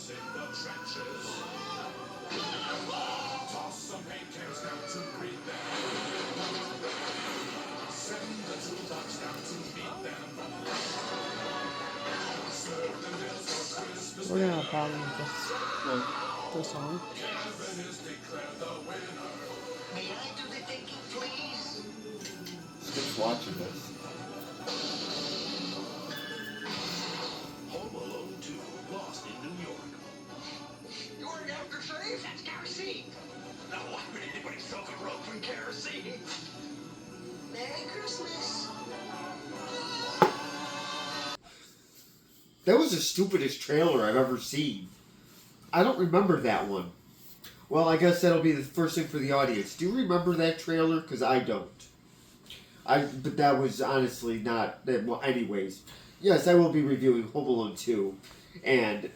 in the trenches. Toss some painkillers down to greet them. Send the toolbox down to meet them. Serve them bills for Christmas. We're gonna have a problem with this. This song. Kevin is declared the winner. May I do the thinking, please? Skip's watching this. Home Alone 2, Lost in New York. You weren't aftershave? That's kerosene. Now why would anybody soak a rope in kerosene? Merry Christmas. That was the stupidest trailer I've ever seen. I don't remember that one. Well, I guess that'll be the first thing for the audience. Do you remember that trailer? Because I don't. But that was honestly not... Well, anyways. Yes, I will be reviewing Home Alone 2. And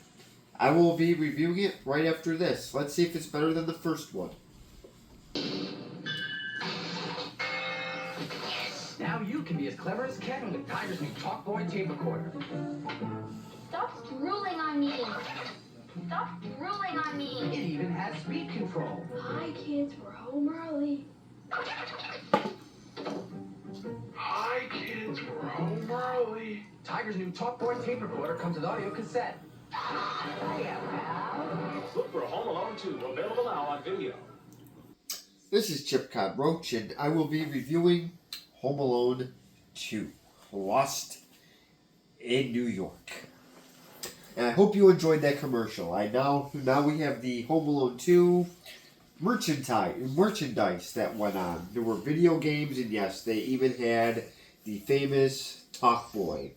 I will be reviewing it right after this. Let's see if it's better than the first one. Now you can be as clever as Kevin with Tiger's new Talkboy tape recorder. Stop drooling on me. Stop drooling on It me. even has speed control. Hi, kids. We're home early. Hi, kids, we're home early. Tiger's new Talkboy tape recorder comes with audio cassette. Look for Home Alone 2, available now on video. This is Chip Cobb Roach, and I will be reviewing Home Alone 2, Lost in New York. And I hope you enjoyed that commercial. Now we have the Home Alone 2 merchandise that went on. There were video games, and yes, they even had the famous Talkboy,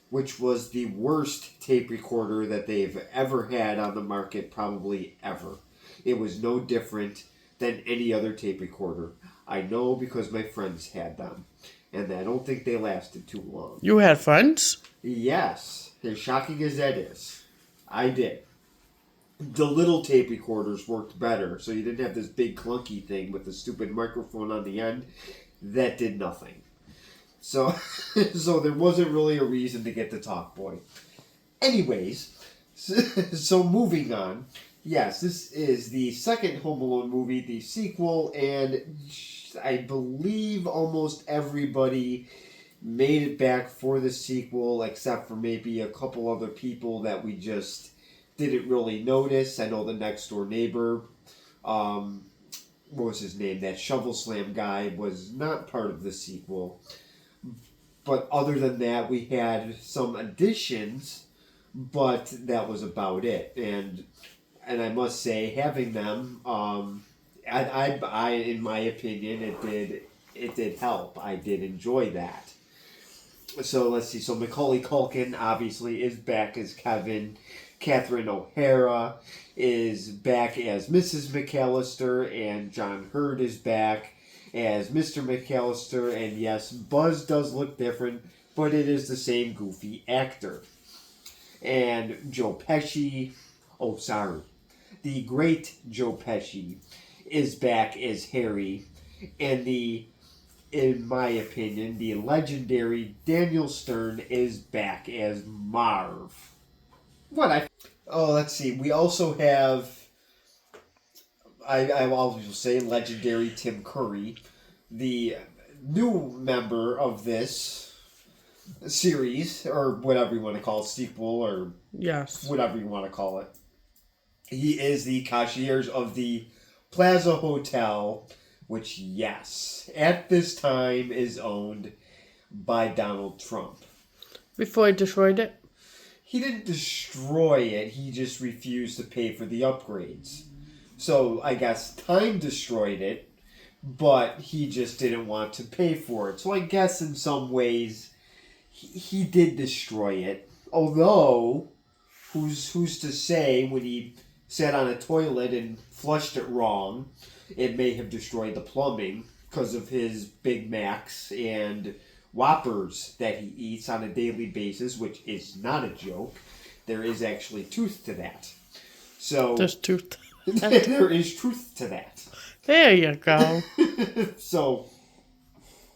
which was the worst tape recorder that they've ever had on the market, probably ever. It was no different than any other tape recorder. I know because my friends had them, and I don't think they lasted too long. You had friends? Yes, as shocking as that is, I did. The little tape recorders worked better, so you didn't have this big clunky thing with the stupid microphone on the end. That did nothing. So, so there wasn't really a reason to get the Talkboy. Anyways, so moving on. Yes, this is the second Home Alone movie, the sequel, and I believe almost everybody made it back for the sequel, except for maybe a couple other people that we just didn't really notice. I know the next door neighbor, what was his name? That Shovel Slam guy was not part of the sequel. But other than that, we had some additions, but that was about it. And I must say, having them, I in my opinion, it did help. I did enjoy that. So let's see. So Macaulay Culkin obviously is back as Kevin. Catherine O'Hara is back as Mrs. McAllister, and John Hurt is back as Mr. McAllister. And yes, Buzz does look different, but it is the same goofy actor. And Joe Pesci, the great Joe Pesci is back as Harry, and in my opinion, the legendary Daniel Stern is back as Marv. Let's see. We also have, I will say, legendary Tim Curry, the new member of this series, or whatever you want to call it, sequel, or Yes. whatever you want to call it. He is the concierge of the Plaza Hotel, which, yes, at this time is owned by Donald Trump. Before I destroyed it? He didn't destroy it, he just refused to pay for the upgrades. So I guess Time destroyed it, but he just didn't want to pay for it. So I guess in some ways he did destroy it. Although, who's to say when he sat on a toilet and flushed it wrong, it may have destroyed the plumbing because of his Big Macs and Whoppers that he eats on a daily basis, which is not a joke. There is actually truth to that. So There's truth. there is truth to that. There you go. So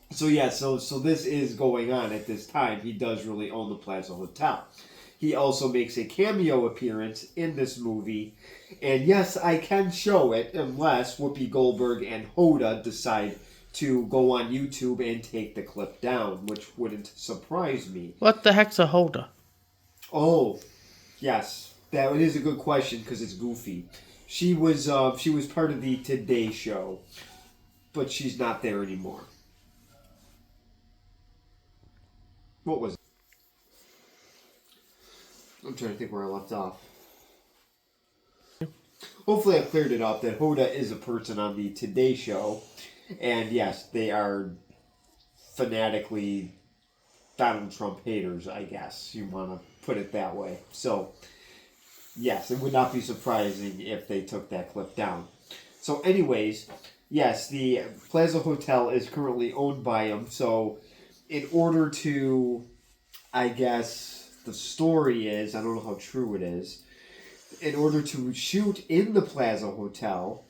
this is going on at this time. He does really own the Plaza Hotel. he also makes a cameo appearance in this movie. And yes, I can show it unless Whoopi Goldberg and Hoda decide to go on YouTube and take the clip down, which wouldn't surprise me. What the heck's a holder? Oh, yes, that is a good question because it's goofy. She was part of the Today Show, but she's not there anymore. What was it? I'm trying to think where I left off. Hopefully I cleared it up that Hoda is a person on the Today Show. And yes, they are fanatically Donald Trump haters, I guess you want to put it that way. So, yes, it would not be surprising if they took that clip down. So anyways, yes, the Plaza Hotel is currently owned by him. So in order to, I guess, the story is, I don't know how true it is, in order to shoot in the Plaza Hotel,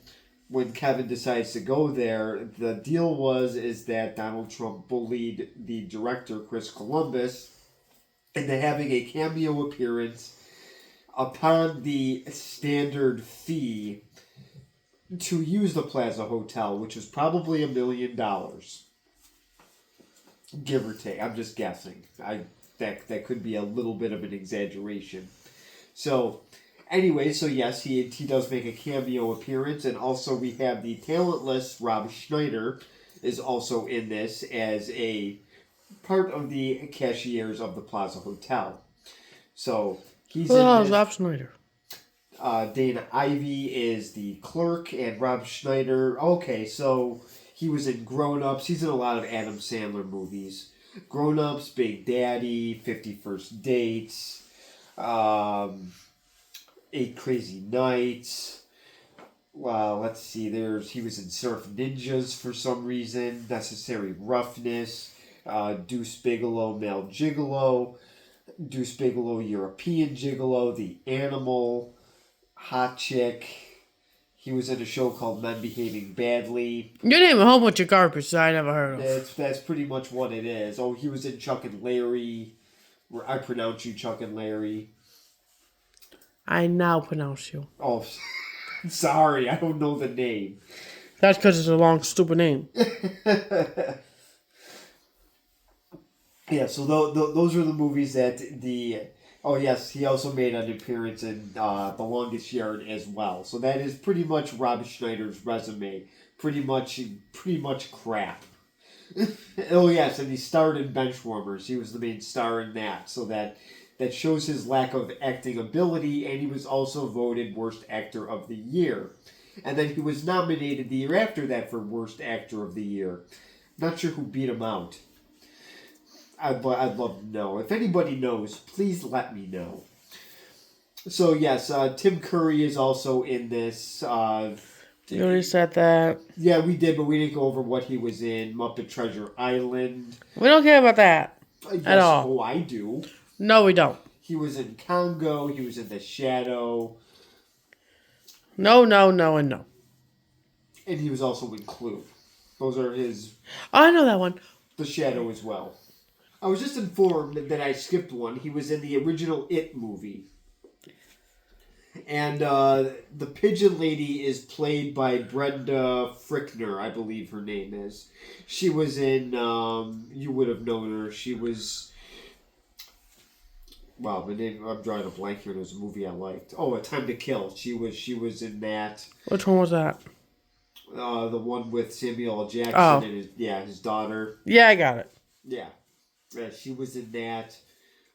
when Kevin decides to go there, the deal is that Donald Trump bullied the director, Chris Columbus, into having a cameo appearance upon the standard fee to use the Plaza Hotel, which was probably $1 million. Give or take. I'm just guessing. That could be a little bit of an exaggeration. So, anyway, so yes, he does make a cameo appearance, and also we have the talentless Rob Schneider is also in this as a part of the cashiers of the Plaza Hotel. So he's in Oh, this. Rob Schneider. Dana Ivey is the clerk, and Rob Schneider. Okay, so he was in Grown Ups. He's in a lot of Adam Sandler movies. Grown Ups, Big Daddy, 50 First Dates, 8 Crazy Nights. Let's see. He was in Surf Ninjas for some reason. Necessary Roughness. Deuce Bigelow, Male Gigolo. Deuce Bigelow, European Gigolo. The Animal. Hot Chick. He was in a show called Men Behaving Badly. You name a whole bunch of garbage that I never heard of. That's pretty much what it is. Oh, he was in Chuck and Larry. Where I pronounce you Chuck and Larry. I now pronounce you. Oh, sorry, I don't know the name. That's because it's a long, stupid name. Yeah, so those are the movies that the... Oh, yes, he also made an appearance in The Longest Yard as well. So that is pretty much Rob Schneider's resume. Pretty much crap. Oh, yes, and he starred in Benchwarmers. He was the main star in that. So that shows his lack of acting ability, and he was also voted Worst Actor of the Year. And then he was nominated the year after that for Worst Actor of the Year. Not sure who beat him out. I'd love to know. If anybody knows, please let me know. So, yes, Tim Curry is also in this. You already said that. Yeah, we did, but we didn't go over what he was in. Muppet Treasure Island. We don't care about that. Yes, At all. Oh, I do. No, we don't. He was in Congo. He was in The Shadow. No, and no. And he was also in Clue. Those are his... Oh, I know that one. The Shadow as well. I was just informed that I skipped one. He was in the original It movie. And the pigeon lady is played by Brenda Frickner, I believe her name is. She was in, you would have known her. She was, wow, my name, I'm drawing a blank here. It was a movie I liked. Oh, A Time to Kill. She was in that. Which one was that? The one with Samuel L. Jackson and his daughter. Yeah, I got it. Yeah. Yeah, she was in that.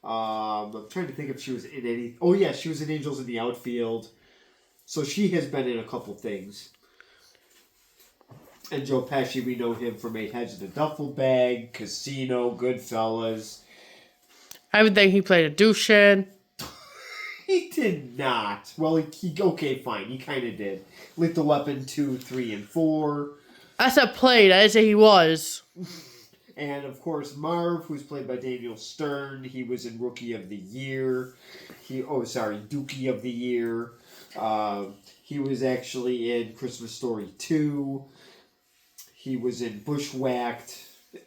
I'm trying to think if she was in any... Oh, yeah, she was in Angels in the Outfield. So she has been in a couple things. And Joe Pesci, we know him from Eight Heads in a Duffel Bag, Casino, Goodfellas. I would think he played a douche in. He did not. Well, he okay, fine. He kind of did. Lethal Weapon 2, 3, and 4. I said played. I didn't say he was. And, of course, Marv, who's played by Daniel Stern. He was in Rookie of the Year. Dookie of the Year. He was actually in Christmas Story 2. He was in Bushwhacked.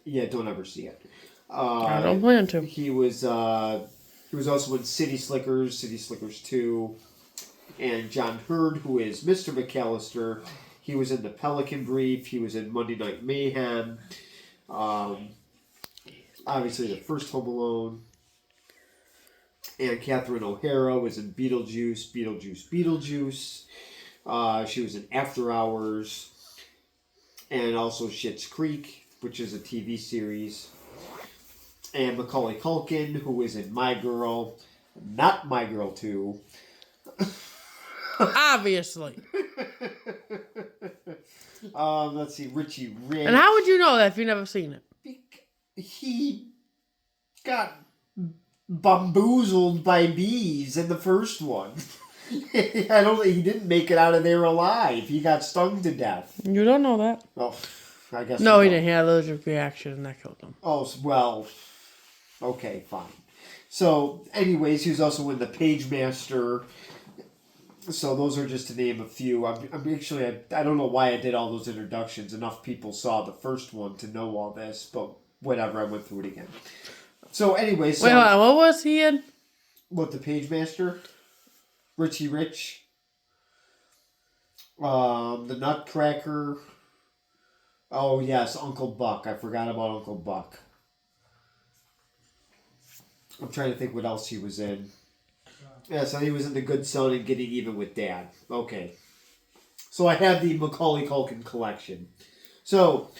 Yeah, don't ever see it. I don't plan to. He was He was also in City Slickers 2, and John Hurd, who is Mr. McAllister. He was in The Pelican Brief. He was in Monday Night Mayhem. Obviously, the first Home Alone. And Catherine O'Hara was in Beetlejuice. She was in After Hours. And also Schitt's Creek, which is a TV series. And Macaulay Culkin, who was in My Girl. Not My Girl 2. Obviously. Let's see, Richie Rich. And how would you know that if you've never seen it? He got bamboozled by bees in the first one. I don't think he didn't make it out of there alive. He got stung to death. You don't know that. Well, I guess. No, he didn't. He had an allergic reaction and that killed him. Oh, well, okay, fine. So, anyways, he was also in The Page Master. So those are just to name a few. I'm actually, I don't know why I did all those introductions. Enough people saw the first one to know all this, but whatever, I went through it again. So anyways, Wait, hold on, what was he in? What, The Page Master? Richie Rich? The Nutcracker? Oh yes, Uncle Buck. I forgot about Uncle Buck. I'm trying to think what else he was in. Yeah, so he was in The Good Son and Getting Even with Dad. Okay. So I have the Macaulay Culkin collection. So...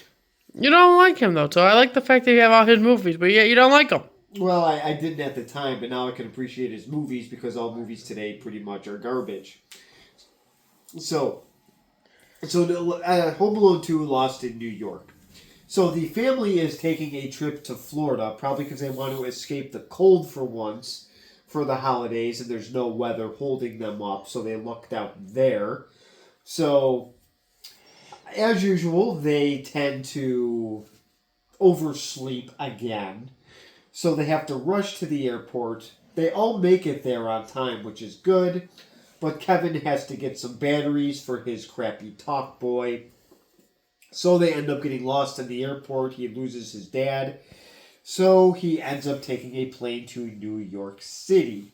You don't like him, though, so I like the fact that you have all his movies, but yet you don't like him. Well, I didn't at the time, but now I can appreciate his movies because all movies today pretty much are garbage. So Home Alone 2 Lost in New York. So the family is taking a trip to Florida, probably because they want to escape the cold for once for the holidays, and there's no weather holding them up, so they lucked out there. So, as usual, they tend to oversleep again. So they have to rush to the airport. They all make it there on time, which is good. But Kevin has to get some batteries for his crappy talk boy. So they end up getting lost in the airport. He loses his dad. So he ends up taking a plane to New York City.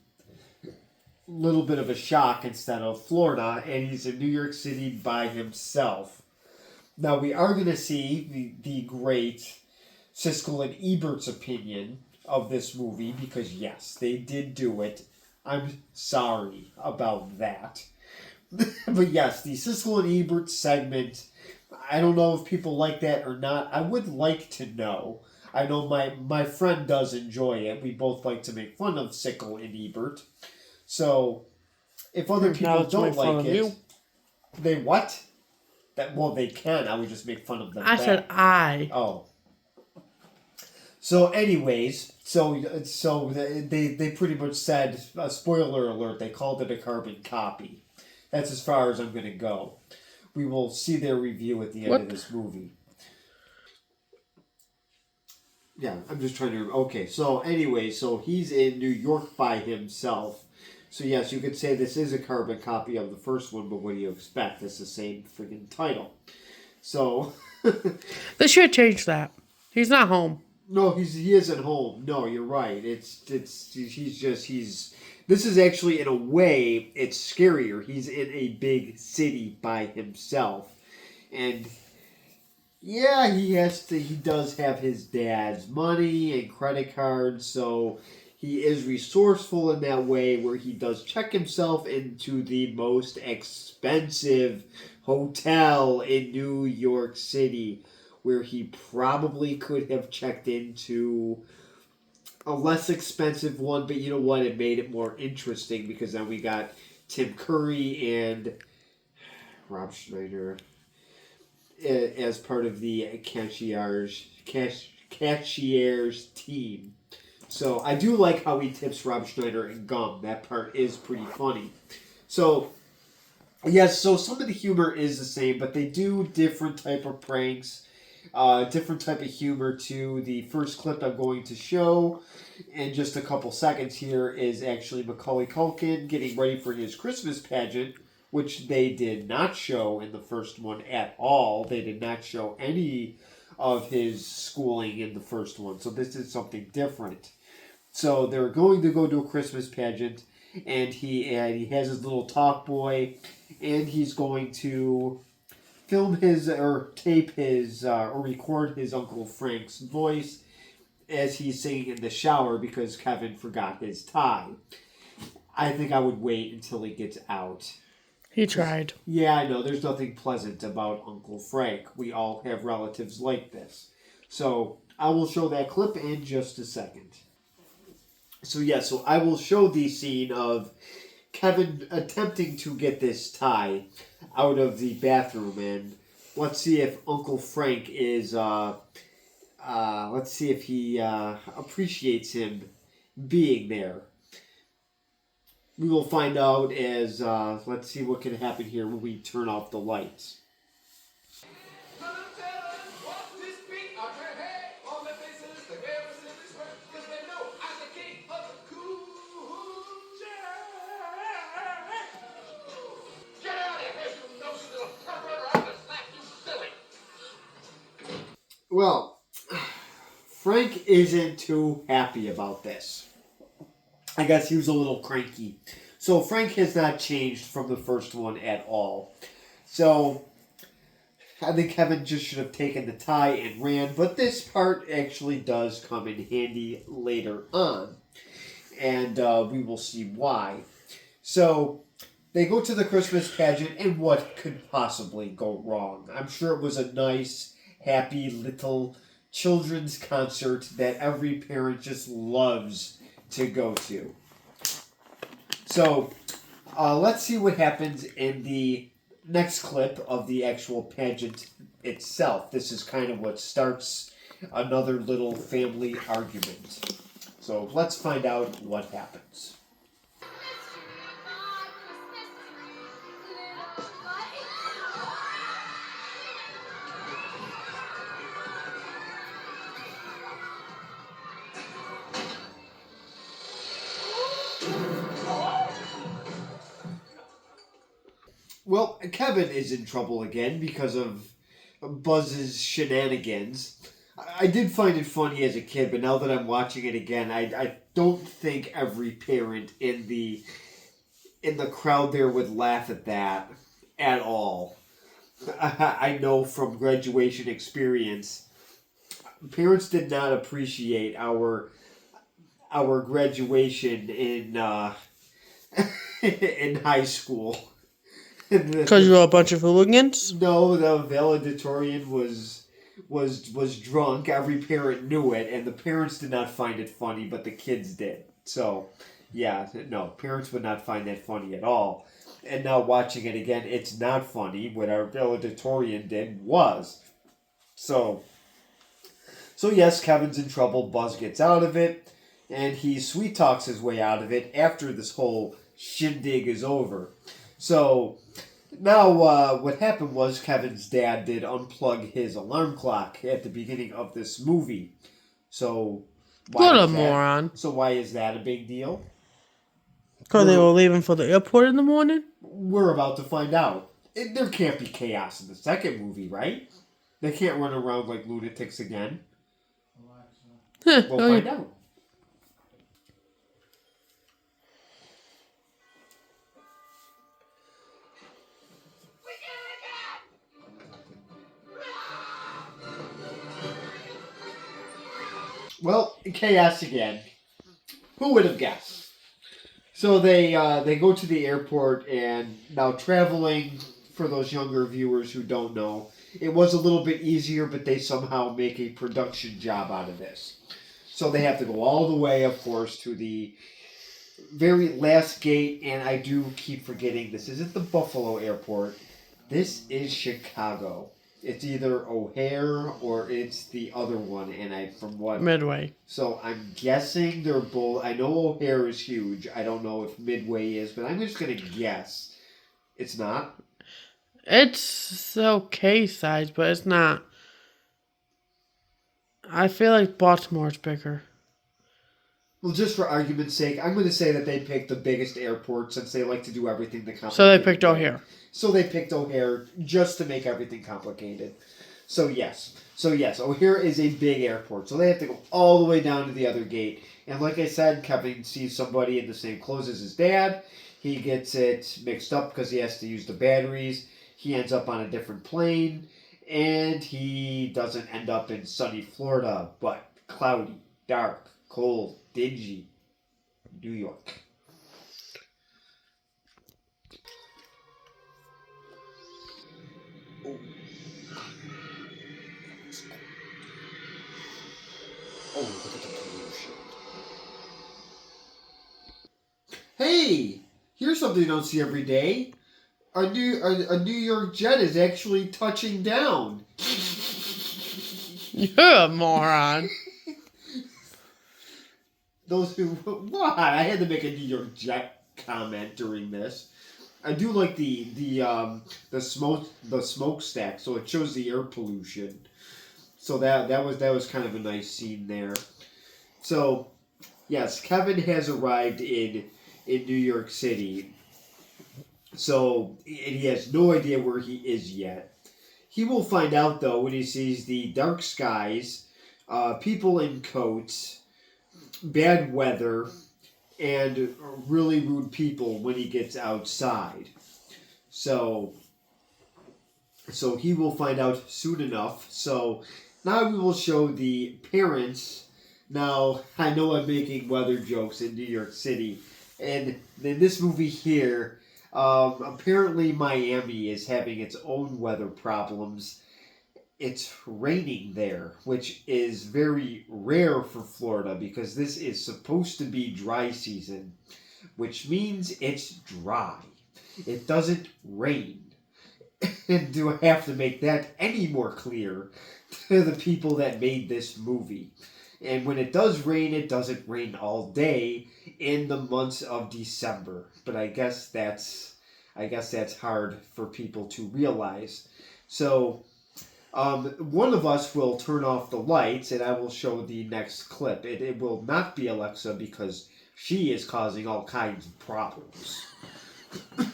Little bit of a shock instead of Florida. And he's in New York City by himself. Now we are going to see the great Siskel and Ebert's opinion of this movie. Because yes, they did do it. I'm sorry about that. But yes, the Siskel and Ebert segment, I don't know if people like that or not. I would like to know. I know my friend does enjoy it. We both like to make fun of Siskel and Ebert. So, if other people don't like it, they what? Well, they can. I would just make fun of them. I said I. Oh. So, anyways, so they pretty much said, spoiler alert, they called it a carbon copy. That's as far as I'm going to go. We will see their review at the end of this movie. Yeah, I'm just trying to... Okay, so anyway, so he's in New York by himself. So yes, you could say this is a carbon copy of the first one, but what do you expect? It's the same freaking title. So... They should change that. He's not home. No, he isn't home. No, you're right. This is actually, in a way, it's scarier. He's in a big city by himself. And... yeah, he does have his dad's money and credit cards, so he is resourceful in that way where he does check himself into the most expensive hotel in New York City, where he probably could have checked into a less expensive one, but you know what? It made it more interesting because then we got Tim Curry and Rob Schneider as part of the cashier's team. So I do like how he tips Rob Schneider and gum. That part is pretty funny. So yes, so some of the humor is the same, but they do different type of pranks, different type of humor too. The first clip I'm going to show in just a couple seconds here is actually Macaulay Culkin getting ready for his Christmas pageant, which they did not show in the first one at all. They did not show any of his schooling in the first one. So this is something different. So they're going to go to a Christmas pageant, and he has his little talk boy, and he's going to film his or tape his or record his Uncle Frank's voice as he's singing in the shower because Kevin forgot his tie. I think I would wait until he gets out. He tried. Yeah, I know. There's nothing pleasant about Uncle Frank. We all have relatives like this. So I will show that clip in just a second. So I will show the scene of Kevin attempting to get this tie out of the bathroom, and let's see if Uncle Frank is, let's see if he appreciates him being there. We will find out as, let's see what can happen here when we turn off the lights. Get out of here, you nosy little pervert, or I'm gonna slap you silly. Well, Frank isn't too happy about this. I guess he was a little cranky. So Frank has not changed from the first one at all. So I think Kevin just should have taken the tie and ran, but this part actually does come in handy later on. And we will see why. So they go to the Christmas pageant, and what could possibly go wrong? I'm sure it was a nice, happy little children's concert that every parent just loves to go to. So let's see what happens in the next clip of the actual pageant itself. This is kind of what starts another little family argument. So let's find out what happens. Well, Kevin is in trouble again because of Buzz's shenanigans. I did find it funny as a kid, but now that I'm watching it again, I don't think every parent in the crowd there would laugh at that at all. I know from graduation experience, parents did not appreciate our graduation in in high school. Because you're a bunch of hooligans? No, the valedictorian was drunk. Every parent knew it, and the parents did not find it funny, but the kids did. So, yeah, no, parents would not find that funny at all. And now watching it again, it's not funny. What our valedictorian did was. So yes, Kevin's in trouble. Buzz gets out of it, and he sweet talks his way out of it after this whole shindig is over. So now what happened was Kevin's dad did unplug his alarm clock at the beginning of this movie. So What a moron. So why is that a big deal? Because they were leaving for the airport in the morning? We're about to find out. There can't be chaos in the second movie, right? They can't run around like lunatics again. We'll find out. Well, chaos again. Who would have guessed? So they go to the airport, and now traveling, for those younger viewers who don't know, it was a little bit easier, but they somehow make a production job out of this. So they have to go all the way, of course, to the very last gate, and I do keep forgetting this isn't the Buffalo airport. This is Chicago. It's either O'Hare or it's the other one, and Midway. So I'm guessing they're both. I know O'Hare is huge. I don't know if Midway is, but I'm just gonna guess. It's not. It's okay size, but it's not. I feel like Baltimore's bigger. Well, just for argument's sake, I'm going to say that they picked the biggest airport since they like to do everything the complicated. So they picked O'Hare. So they picked O'Hare just to make everything complicated. So yes. Oh, here is a big airport. So they have to go all the way down to the other gate. And like I said, Kevin sees somebody in the same clothes as his dad. He gets it mixed up because he has to use the batteries. He ends up on a different plane. And he doesn't end up in sunny Florida, but cloudy, dark, cold, dingy New York. Oh. Oh, look at the pollution. Hey! Here's something you don't see every day. A New York jet is actually touching down. You're a moron. Those who what? I had to make a New York jet comment during this. I do like the smokestack, so it shows the air pollution. So that was kind of a nice scene there. So yes, Kevin has arrived in New York City. So and he has no idea where he is yet. He will find out though when he sees the dark skies, people in coats, bad weather, and really rude people when he gets outside. So he will find out soon enough. So now we will show the parents. Now, I know I'm making weather jokes in New York City. And in this movie here, apparently Miami is having its own weather problems. It's raining there, which is very rare for Florida because this is supposed to be dry season, which means it's dry. It doesn't rain. And do I have to make that any more clear to the people that made this movie? And when it does rain, it doesn't rain all day in the months of December. But I guess that's hard for people to realize. So one of us will turn off the lights, and I will show the next clip. It will not be Alexa because she is causing all kinds of problems. Kevin,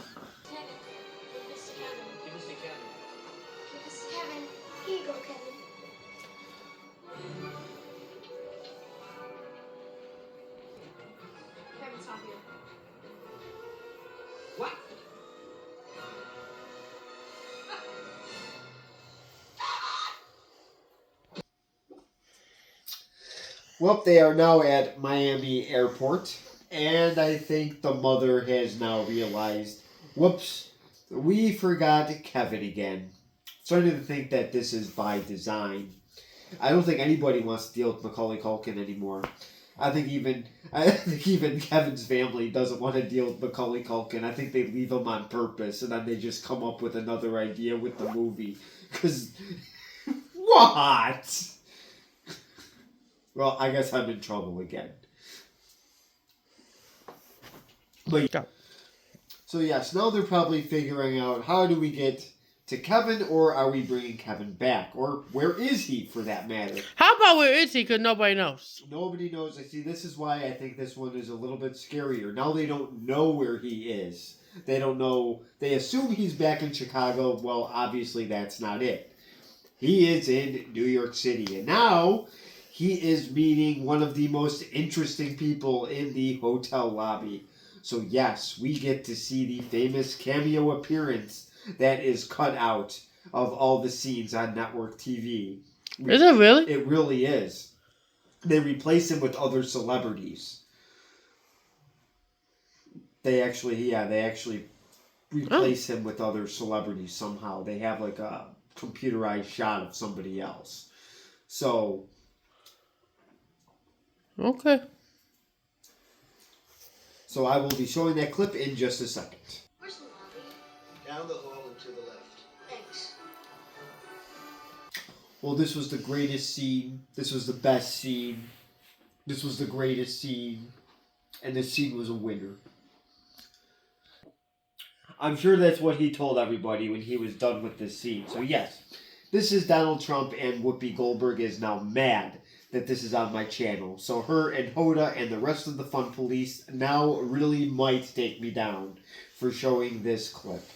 give this to Kevin. Give us the camera. Give this to Kevin. Here you go, Kevin. Kevin's not here. What? Well, they are now at Miami Airport, and I think the mother has now realized, whoops, we forgot Kevin again. Starting to think that this is by design. I don't think anybody wants to deal with Macaulay Culkin anymore. I think even Kevin's family doesn't want to deal with Macaulay Culkin. I think they leave him on purpose, and then they just come up with another idea with the movie. Because, what? Well, I guess I'm in trouble again. But Go. So yes, now they're probably figuring out how do we get to Kevin, or are we bringing Kevin back? Or where is he, for that matter? How about where is he? Because nobody knows. Nobody knows. I see. This is why I think this one is a little bit scarier. Now they don't know where he is. They don't know. They assume he's back in Chicago. Well, obviously that's not it. He is in New York City. And now he is meeting one of the most interesting people in the hotel lobby. So yes, we get to see the famous cameo appearance that is cut out of all the scenes on network TV. Is it really? It really is. They replace him with other celebrities. They actually replace him with other celebrities somehow. They have like a computerized shot of somebody else. So, Okay. so I will be showing that clip in just a second. Where's the lobby? Down the hall and to the left. Thanks. Well, this was the greatest scene. This was the best scene. This was the greatest scene. And this scene was a winner. I'm sure that's what he told everybody when he was done with this scene. So yes, this is Donald Trump, and Whoopi Goldberg is now mad that this is on my channel. So her and Hoda and the rest of the Fun Police now really might take me down for showing this clip.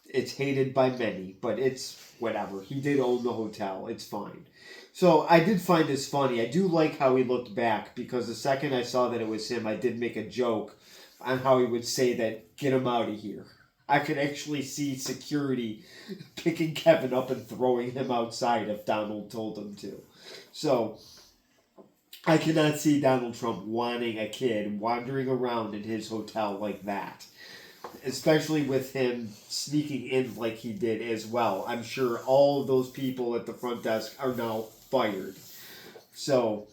It's hated by many, but it's whatever. He did own the hotel. It's fine. So I did find this funny. I do like how he looked back, because the second I saw that it was him, I did make a joke on how he would say that, "Get him out of here." I could actually see security picking Kevin up and throwing him outside if Donald told him to. So I cannot see Donald Trump wanting a kid wandering around in his hotel like that. Especially with him sneaking in like he did as well. I'm sure all of those people at the front desk are now fired. So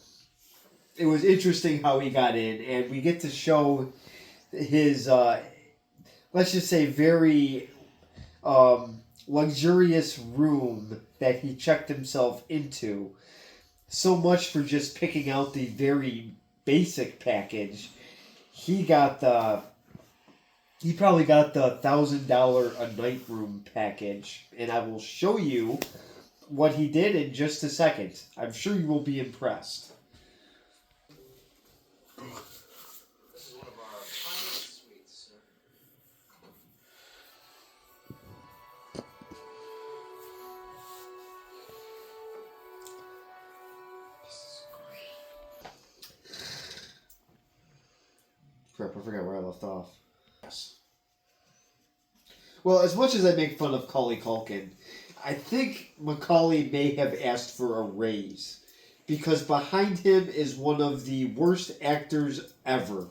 it was interesting how he got in, and we get to show his, let's just say, very luxurious room that he checked himself into. So much for just picking out the very basic package. He probably got the $1,000 a night room package, and I will show you what he did in just a second. I'm sure you will be impressed. This is one of our finest suites, sir. Crap, I forgot where I left off. Well, as much as I make fun of Macaulay Culkin, I think Macaulay may have asked for a raise, because behind him is one of the worst actors ever.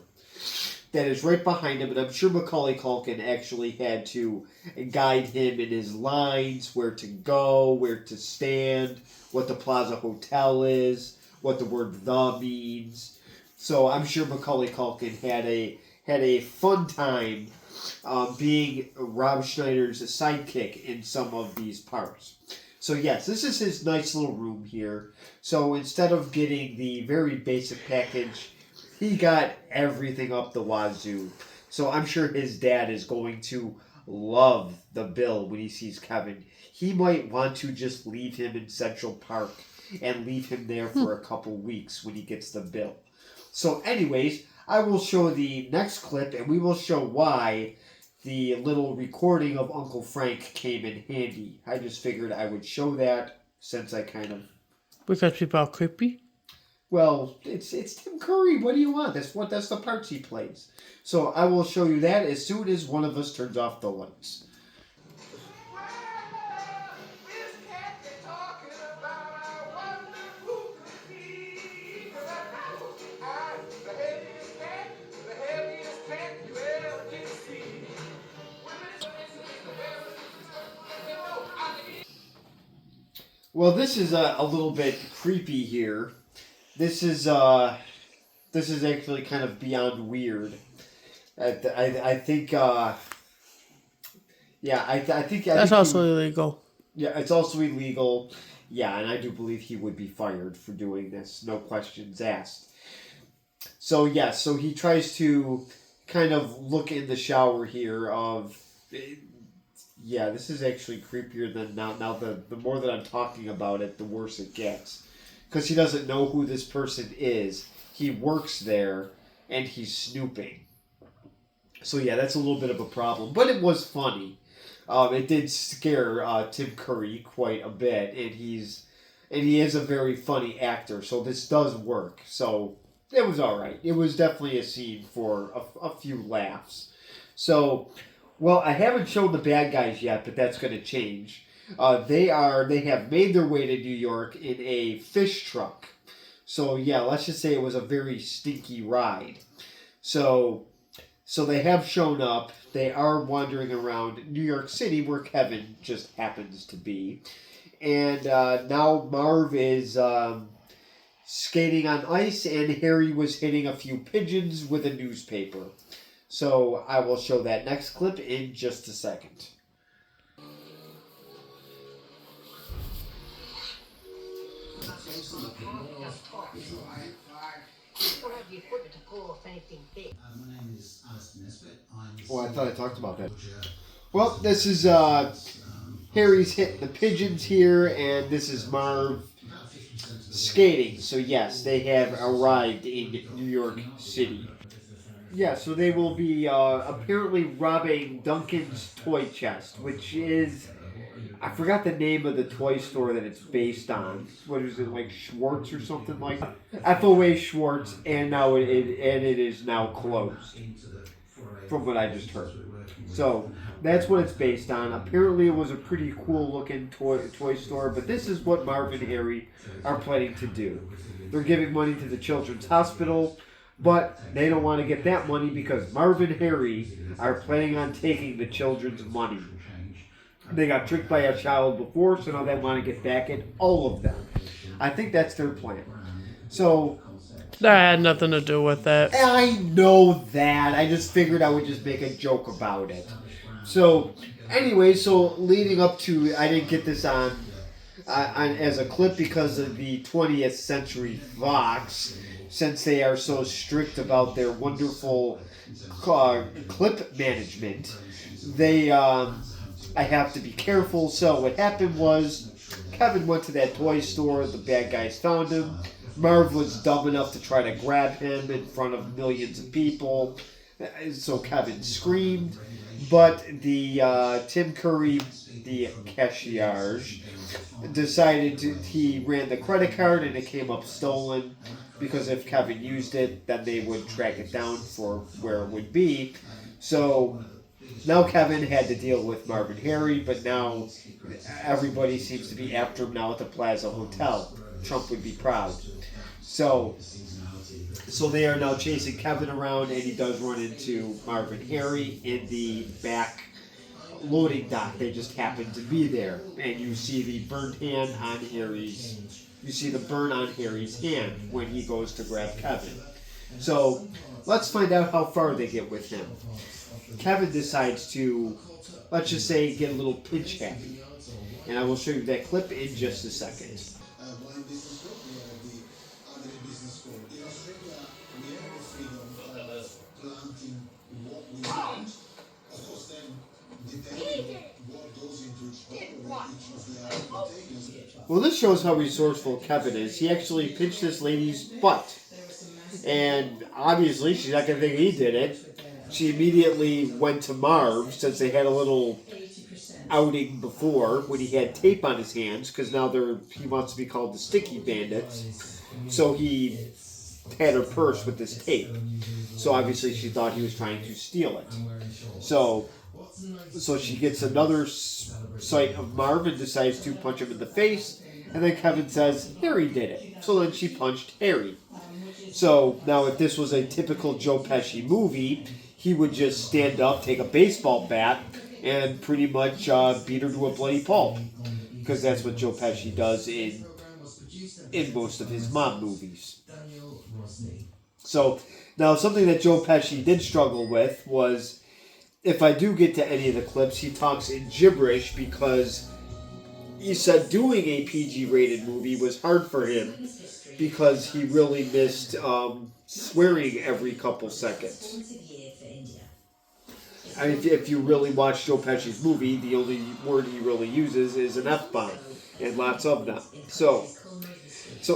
That is right behind him, and I'm sure Macaulay Culkin actually had to guide him in his lines, where to go, where to stand, what the Plaza Hotel is, what the word "the" means. So I'm sure Macaulay Culkin had a fun time being Rob Schneider's sidekick in some of these parts. So yes, this is his nice little room here. So instead of getting the very basic package, he got everything up the wazoo. So I'm sure his dad is going to love the bill when he sees Kevin. He might want to just leave him in Central Park and leave him there for a couple weeks when he gets the bill. So anyways, I will show the next clip, and we will show why the little recording of Uncle Frank came in handy. I just figured I would show that, since I kind of... Because people are creepy? Well, it's Tim Curry. What do you want? That's the parts he plays. So I will show you that as soon as one of us turns off the lights. Well, this is a little bit creepy here. This is actually kind of beyond weird. I think That's also illegal. Yeah, it's also illegal. Yeah, and I do believe he would be fired for doing this. No questions asked. So yeah, so he tries to kind of look in the shower here of... Yeah, this is actually creepier than now. Now, the more that I'm talking about it, the worse it gets. Because he doesn't know who this person is. He works there, and he's snooping. So yeah, that's a little bit of a problem. But it was funny. It did scare Tim Curry quite a bit, and he is a very funny actor. So this does work. So it was all right. It was definitely a scene for a few laughs. So... Well, I haven't shown the bad guys yet, but that's going to change. They have made their way to New York in a fish truck. So yeah, let's just say it was a very stinky ride. So they have shown up. They are wandering around New York City, where Kevin just happens to be. And now Marv is skating on ice, and Harry was hitting a few pigeons with a newspaper. So I will show that next clip in just a second. My name is Alistair Nesbitt. Oh, I thought I talked about that. Well, this is Harry's hitting the pigeons here, and this is Marv skating. So yes, they have arrived in New York City. Yeah, so they will be apparently robbing Duncan's toy chest, which is, I forgot the name of the toy store that it's based on. What is it, like Schwartz or something like that? FOA Schwartz, and now it is now closed, from what I just heard. So that's what it's based on. Apparently, it was a pretty cool looking toy store, but this is what Marv and Harry are planning to do. They're giving money to the Children's Hospital. But they don't want to get that money because Marv and Harry are planning on taking the children's money. They got tricked by a child before, so now they want to get back at all of them. I think that's their plan. So, That had nothing to do with it. I know that. I just figured I would just make a joke about it. So, anyway, so leading up to, I didn't get this on as a clip because of the 20th Century Fox, since they are so strict about their wonderful clip management. I have to be careful. So what happened was, Kevin went to that toy store. The bad guys found him. Marv was dumb enough to try to grab him in front of millions of people. So Kevin screamed. But the Tim Curry, the concierge, decided he ran the credit card and it came up stolen. Because if Kevin used it, then they would track it down for where it would be. So now Kevin had to deal with Marv and Harry, but now everybody seems to be after him now at the Plaza Hotel. Trump would be proud. So they are now chasing Kevin around, and he does run into Marv and Harry in the back loading dock. They just happen to be there, and you see the burnt hand on Harry's. You see the burn on Harry's hand when he goes to grab Kevin. So let's find out how far they get with him. Kevin decides to, let's just say, get a little pinch happy. And I will show you that clip in just a second. Well, this shows how resourceful Kevin is. He actually pinched this lady's butt. And obviously, she's not going to think he did it. She immediately went to Marv, since they had a little outing before when he had tape on his hands, because now he wants to be called the Sticky Bandit. So he had her purse with this tape. So obviously, she thought he was trying to steal it. So she gets another sight of Marv and decides to punch him in the face. And then Kevin says, Harry did it. So then she punched Harry. So now if this was a typical Joe Pesci movie, he would just stand up, take a baseball bat, and pretty much beat her to a bloody pulp. Because that's what Joe Pesci does in most of his mob movies. So now something that Joe Pesci did struggle with was, if I do get to any of the clips, he talks in gibberish because he said doing a PG-rated movie was hard for him because he really missed swearing every couple seconds. I mean, if you really watch Joe Pesci's movie, the only word he really uses is an F-bomb, and lots of them. So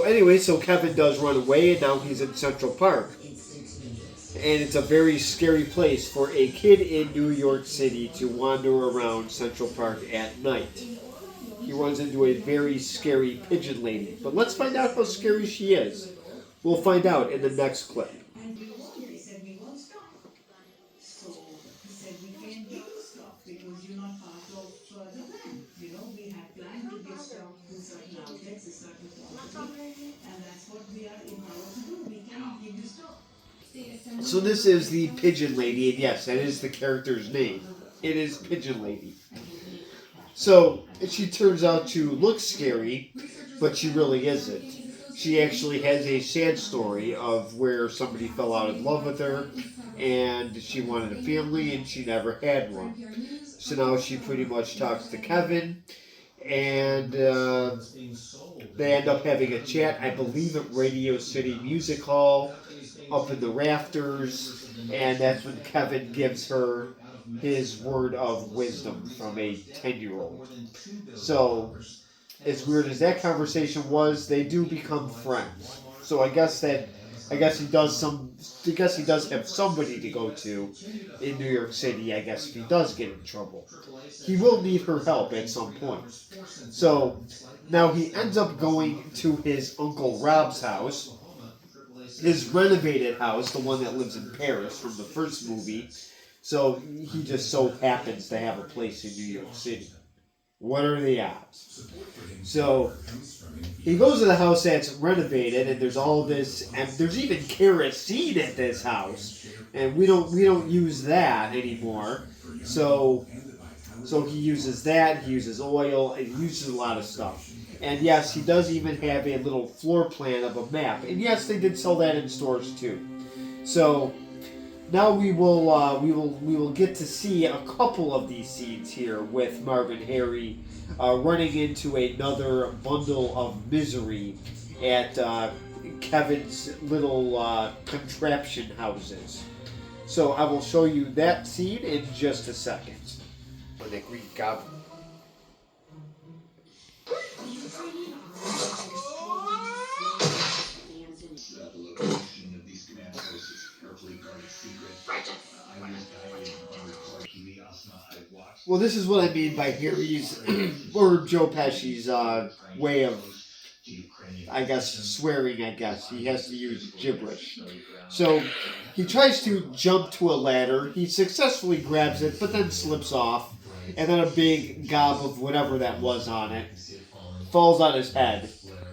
anyway, Kevin does run away, and now he's in Central Park. And it's a very scary place for a kid in New York City to wander around Central Park at night. He runs into a very scary pigeon lady. But let's find out how scary she is. We'll find out in the next clip. So this is the Pigeon Lady, and yes, that is the character's name. It is Pigeon Lady. So she turns out to look scary, but she really isn't. She actually has a sad story of where somebody fell out of love with her, and she wanted a family, and she never had one. So now she pretty much talks to Kevin, and they end up having a chat, I believe at Radio City Music Hall, up in the rafters, and that's when Kevin gives her his word of wisdom from a 10-year-old. So, as weird as that conversation was, they do become friends. So I guess that I guess he does have somebody to go to in New York City, I guess, if he does get in trouble. He will need her help at some point. So, now he ends up going to his Uncle Rob's house, his renovated house, the one that lives in Paris from the first movie. So, he just so happens to have a place in New York City. What are the odds? So, he goes to the house that's renovated, and there's all this, and there's even kerosene at this house, and we don't use that anymore. So he uses that. He uses oil. And he uses a lot of stuff. And yes, he does even have a little floor plan of a map. And yes, they did sell that in stores too. So now we will get to see a couple of these scenes here with Marv and Harry running into another bundle of misery at Kevin's little contraption houses. So I will show you that scene in just a second. When the Greek goblin. Well, this is what I mean by Harry's or Joe Pesci's way of, I guess, swearing, I guess. He has to use gibberish. So, he tries to jump to a ladder. He successfully grabs it, but then slips off. And then a big gob of whatever that was on it falls on his head.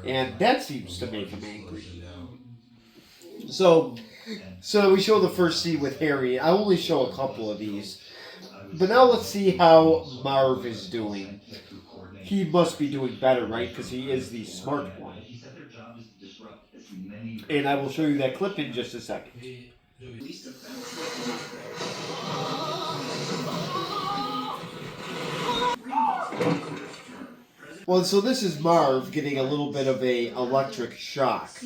And that seems to make him angry. So we show the first scene with Harry. I only show a couple of these. But now let's see how Marv is doing. He must be doing better, right? Because he is the smart one. And I will show you that clip in just a second. Well, so this is Marv getting a little bit of a electric shock.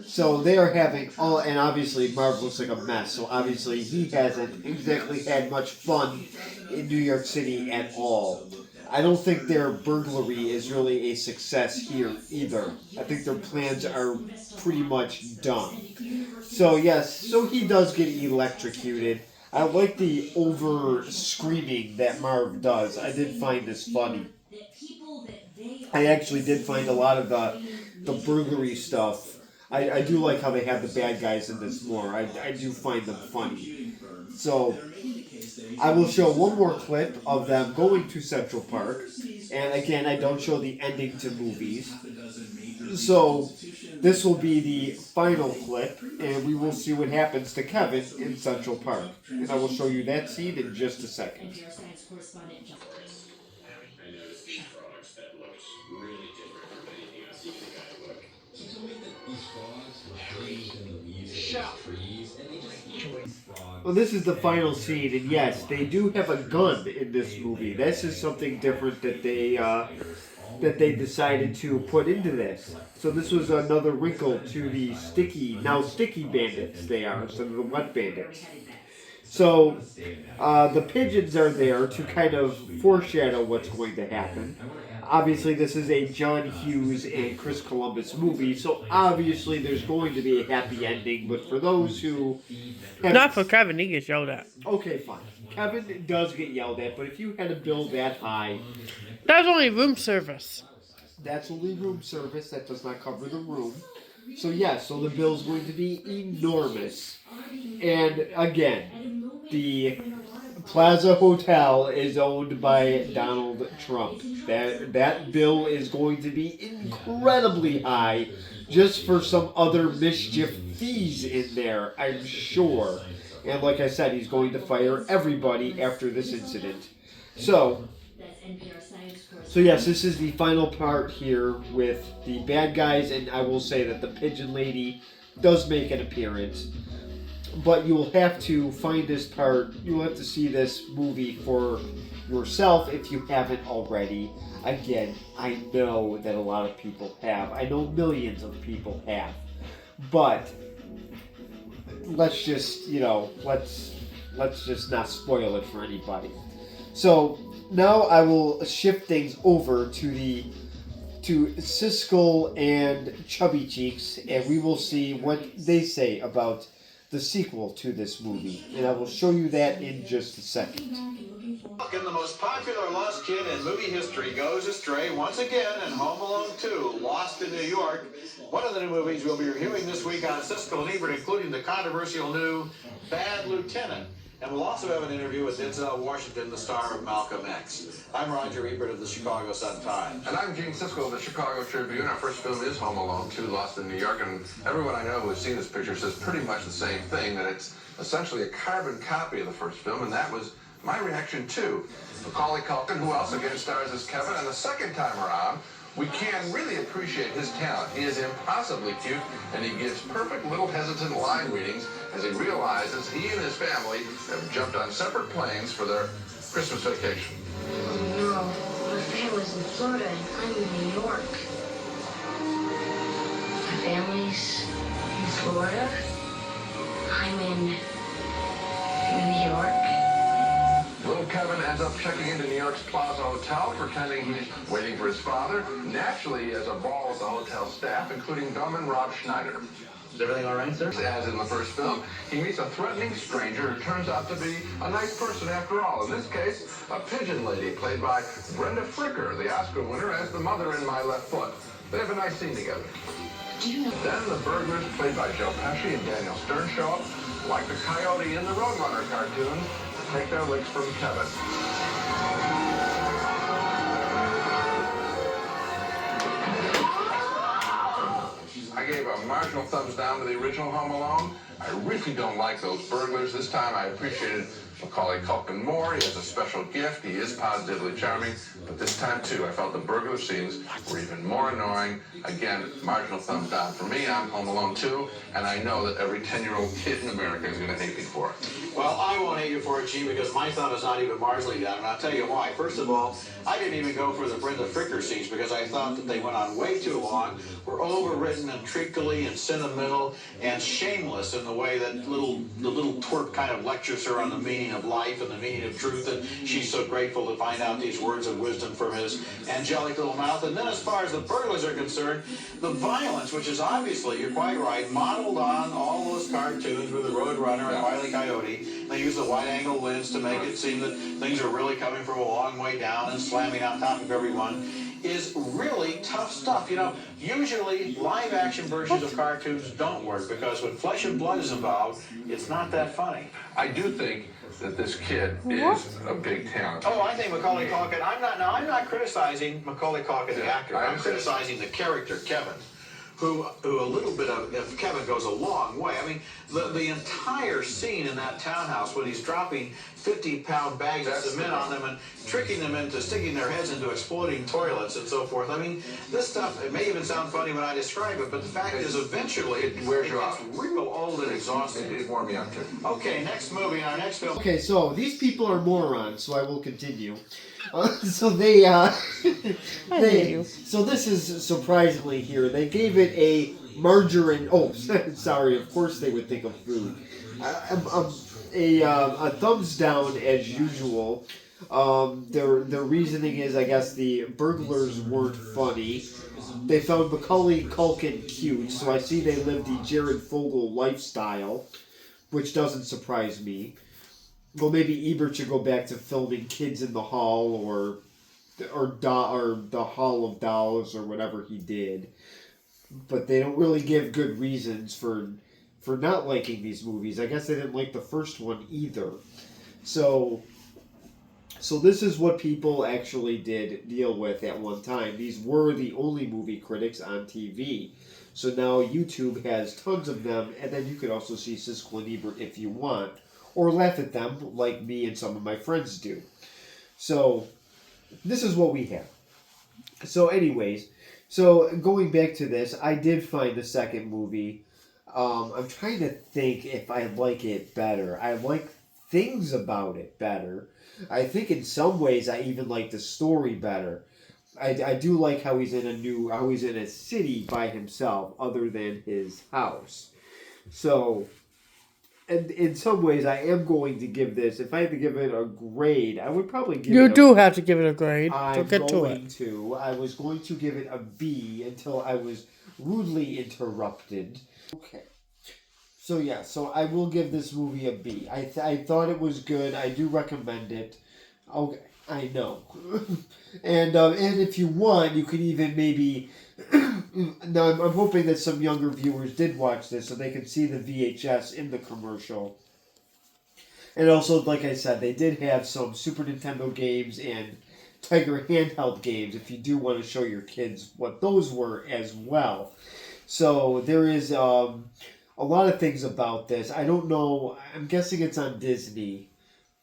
So they are having and obviously Marv looks like a mess. So obviously he hasn't exactly had much fun in New York City at all. I don't think their burglary is really a success here either. I think their plans are pretty much done. So yes, so he does get electrocuted. I like the over screaming that Marv does. I did find this funny. I actually did find a lot of the burglary stuff. I do like how they have the bad guys in this more. I do find them funny. So, I will show one more clip of them going to Central Park. And again, I don't show the ending to movies. So, this will be the final clip, and we will see what happens to Kevin in Central Park. And I will show you that scene in just a second. Well, this is the final scene, and yes, they do have a gun in this movie. This is something different that they decided to put into this. So this was another wrinkle to the sticky bandits they are, instead of the wet bandits. So the pigeons are there to kind of foreshadow what's going to happen. Obviously, this is a John Hughes and Chris Columbus movie, so obviously there's going to be a happy ending, but for those who... Not for Kevin, he gets yelled at. Okay, fine. Kevin does get yelled at, but if you had a bill that high... That's only room service. That's only room service, that does not cover the room. So yes, so the bill's going to be enormous. And again, the Plaza Hotel is owned by Donald Trump. That bill is going to be incredibly high just for some other mischief fees in there, I'm sure. And like I said, he's going to fire everybody after this incident. So yes, this is the final part here with the bad guys, and I will say that the Pigeon Lady does make an appearance. But you will have to find this part, you will have to see this movie for yourself if you haven't already. Again, I know that a lot of people have. I know millions of people have. But let's just, let's just not spoil it for anybody. So now I will shift things over to to Siskel and Chubby Cheeks, and we will see what they say about the sequel to this movie. And I will show you that in just a second. And the most popular lost kid in movie history goes astray once again in Home Alone 2, Lost in New York. One of the new movies we'll be reviewing this week on Siskel and Ebert, including the controversial new Bad Lieutenant. And we'll also have an interview with Denzel Washington, the star of Malcolm X. I'm Roger Ebert of the Chicago Sun-Times. And I'm Gene Siskel of the Chicago Tribune. Our first film is Home Alone 2, Lost in New York. And everyone I know who has seen this picture says pretty much the same thing, that it's essentially a carbon copy of the first film, and that was my reaction too. Macaulay Culkin, who else again stars as Kevin, and the second time around, we can really appreciate his talent. He is impossibly cute, and he gives perfect little hesitant line readings as he realizes he and his family have jumped on separate planes for their Christmas vacation. No, my family's in Florida and I'm in New York. My family's in Florida. I'm in New York. Little Kevin ends up checking into New York's Plaza Hotel, pretending he's waiting for his father. Naturally, he has a ball with the hotel staff, including bellman Rob Schneider. Is everything all right, sir? As in the first film, he meets a threatening stranger who turns out to be a nice person after all. In this case, a pigeon lady played by Brenda Fricker, the Oscar winner, as the mother in My Left Foot. They have a nice scene together. Then the burglars, played by Joe Pesci and Daniel Stern, show up like the coyote in the Roadrunner cartoon, take their licks from Kevin. I gave a marginal thumbs down to the original Home Alone. I really don't like those burglars. This time I appreciated Macaulay Culkin more. He has a special gift. He is positively charming. But this time, too, I felt the burglar scenes were even more annoying. Again, marginal thumbs down for me on Home Alone 2. And I know that every 10-year-old kid in America is going to hate me for it. Well, I won't hate you for it, Gene, because my thumb is not even marginally down, and I'll tell you why. First of all, I didn't even go for the Brenda Fricker scenes because I thought that they went on way too long, were overwritten and treacly and sentimental and shameless in the way that the little twerp kind of lectures her on the meaning of life and the meaning of truth, and she's so grateful to find out these words of wisdom from his angelic little mouth. And then as far as the burglars are concerned, the violence, which is obviously, you're quite right, modeled on all those cartoons with the Roadrunner and Wile E. Coyote. They use the wide-angle lens to make it seem that things are really coming from a long way down and slamming on top of everyone, is really tough stuff. You know, usually live-action versions of cartoons don't work because when flesh and blood is involved, it's not that funny. I do think that this kid is a big talent. Oh, I think Macaulay Culkin. I'm not criticizing Macaulay Culkin, the actor. I'm criticizing the character, Kevin, who a little bit of Kevin goes a long way. I mean, the entire scene in that townhouse when he's dropping 50-pound bags of cement on them and tricking them into sticking their heads into exploding toilets and so forth. I mean, this stuff, it may even sound funny when I describe it, but the fact is eventually it wears you out. It's real old and exhausting. It wore me out too. Okay, next movie, our next film. Okay, so these people are morons, so I will continue. So they, so this is surprisingly here. They gave it a margarine. Oh, sorry. Of course they would think of food. A thumbs down as usual. Their reasoning is, I guess, the burglars weren't funny. They found Macaulay Culkin cute, so I see they lived the Jared Fogle lifestyle, which doesn't surprise me. Well, maybe Ebert should go back to filming Kids in the Hall or the Hall of Dolls or whatever he did. But they don't really give good reasons for not liking these movies. I guess they didn't like the first one either. So this is what people actually did deal with at one time. These were the only movie critics on TV. So now YouTube has tons of them, and then you could also see Siskel and Ebert if you want. Or laugh at them like me and some of my friends do. So, this is what we have. So anyways, so going back to this, I did find the second movie. I'm trying to think if I like it better. I like things about it better. I think in some ways I even like the story better. I do like how he's in a city by himself other than his house. So... and in some ways, I am going to give this. If I had to give it a grade, I would probably give You it. do have to give it a grade. So I'm get to going it. to. I was going to give it a B until I was rudely interrupted. Okay. So I will give this movie a B. I thought it was good. I do recommend it. Okay, I know. and if you want, you could even maybe. Now I'm hoping that some younger viewers did watch this so they could see the VHS in the commercial. And also, like I said, they did have some Super Nintendo games and Tiger handheld games if you do want to show your kids what those were as well. So there is a lot of things about this. I don't know. I'm guessing it's on Disney.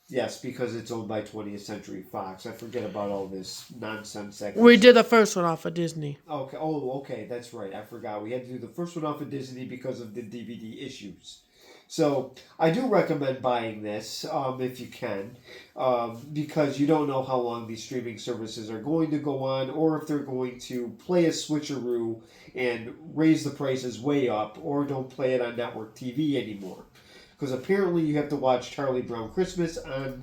Yes, because it's owned by 20th Century Fox. I forget about all this nonsense. We did the first one off of Disney. Okay. Oh, okay. That's right. I forgot. We had to do the first one off of Disney because of the DVD issues. So I do recommend buying this if you can, because you don't know how long these streaming services are going to go on, or if they're going to play a switcheroo and raise the prices way up, or don't play it on network TV anymore. Because apparently you have to watch Charlie Brown Christmas on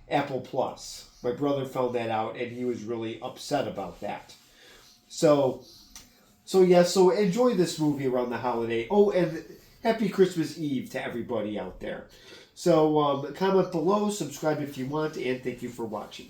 Apple Plus. My brother found that out, and he was really upset about that. So enjoy this movie around the holiday. Oh, and Happy Christmas Eve to everybody out there. So comment below, subscribe if you want, and thank you for watching.